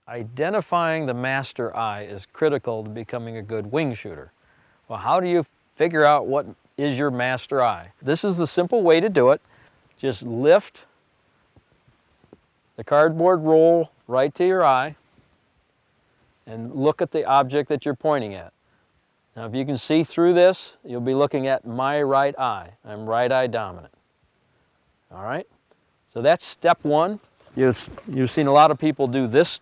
Identifying the master eye is critical to becoming a good wing shooter. Well, how do you figure out what is your master eye? This is the simple way to do it. Just lift the cardboard roll right to your eye and look at the object that you're pointing at. Now, if you can see through this, you'll be looking at my right eye. I'm right eye dominant. All right? So that's step one. You've seen a lot of people do this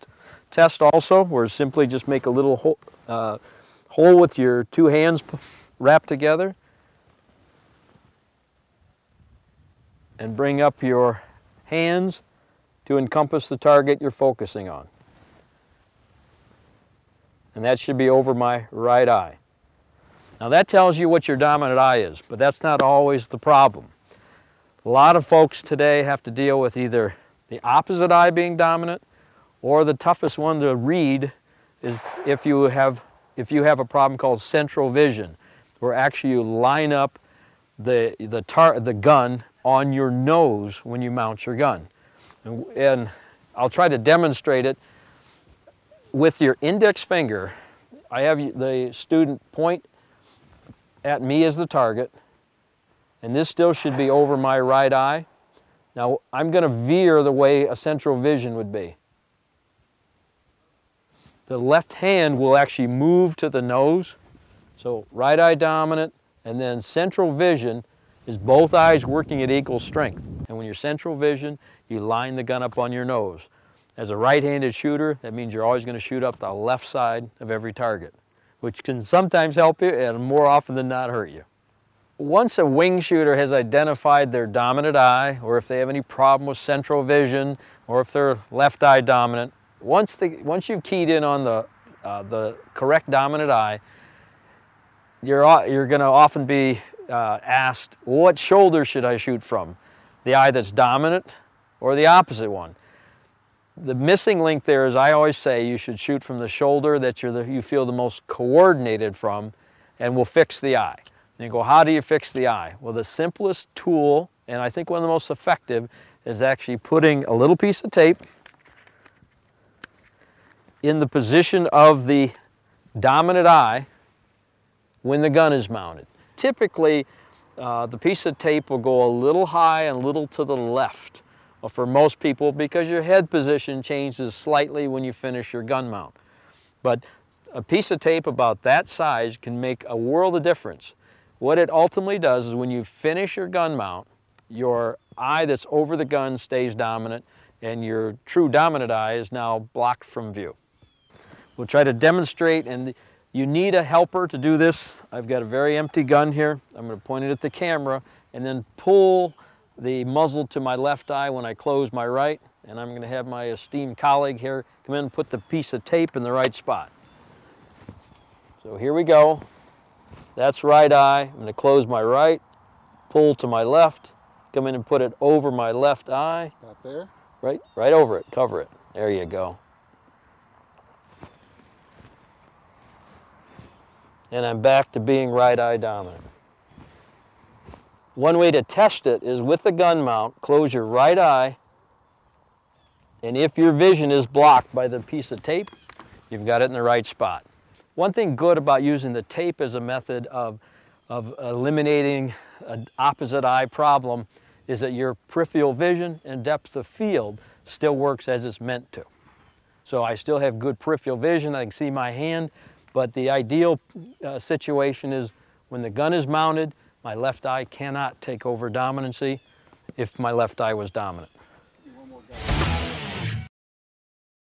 test also, where simply just make a little hole with your two hands wrapped together and bring up your hands to encompass the target you're focusing on. And that should be over my right eye. Now that tells you what your dominant eye is, but that's not always the problem. A lot of folks today have to deal with either the opposite eye being dominant, or the toughest one to read is if you have a problem called central vision, where actually you line up the gun on your nose when you mount your gun. And I'll try to demonstrate it with your index finger. I have the student point at me as the target, and this still should be over my right eye. Now I'm going to veer the way a central vision would be. The left hand will actually move to the nose, so right eye dominant, and then central vision is both eyes working at equal strength. And when you're central vision, you line the gun up on your nose. As a right-handed shooter, that means you're always going to shoot up the left side of every target, which can sometimes help you and more often than not hurt you. Once a wing shooter has identified their dominant eye, or if they have any problem with central vision, or if they're left eye dominant, once you've keyed in on the correct dominant eye, you're going to often be asked, what shoulder should I shoot from? The eye that's dominant or the opposite one? The missing link there is, I always say, you should shoot from the shoulder that you feel the most coordinated from, and we'll fix the eye. And you go, how do you fix the eye? Well, the simplest tool, and I think one of the most effective, is actually putting a little piece of tape in the position of the dominant eye when the gun is mounted. Typically, the piece of tape will go a little high and a little to the left for most people, because your head position changes slightly when you finish your gun mount. But a piece of tape about that size can make a world of difference. What it ultimately does is when you finish your gun mount, your eye that's over the gun stays dominant, and your true dominant eye is now blocked from view. We'll try to demonstrate, and you need a helper to do this. I've got a very empty gun here. I'm going to point it at the camera and then pull the muzzle to my left eye when I close my right, and I'm going to have my esteemed colleague here come in and put the piece of tape in the right spot. So here we go. That's right eye. I'm going to close my right, pull to my left, come in and put it over my left eye. About there? Right over it, cover it. There you go. And I'm back to being right eye dominant. One way to test it is with the gun mount, close your right eye, and if your vision is blocked by the piece of tape, you've got it in the right spot. One thing good about using the tape as a method of eliminating an opposite eye problem is that your peripheral vision and depth of field still works as it's meant to. So I still have good peripheral vision, I can see my hand, but the ideal situation is when the gun is mounted, my left eye cannot take over dominancy if my left eye was dominant.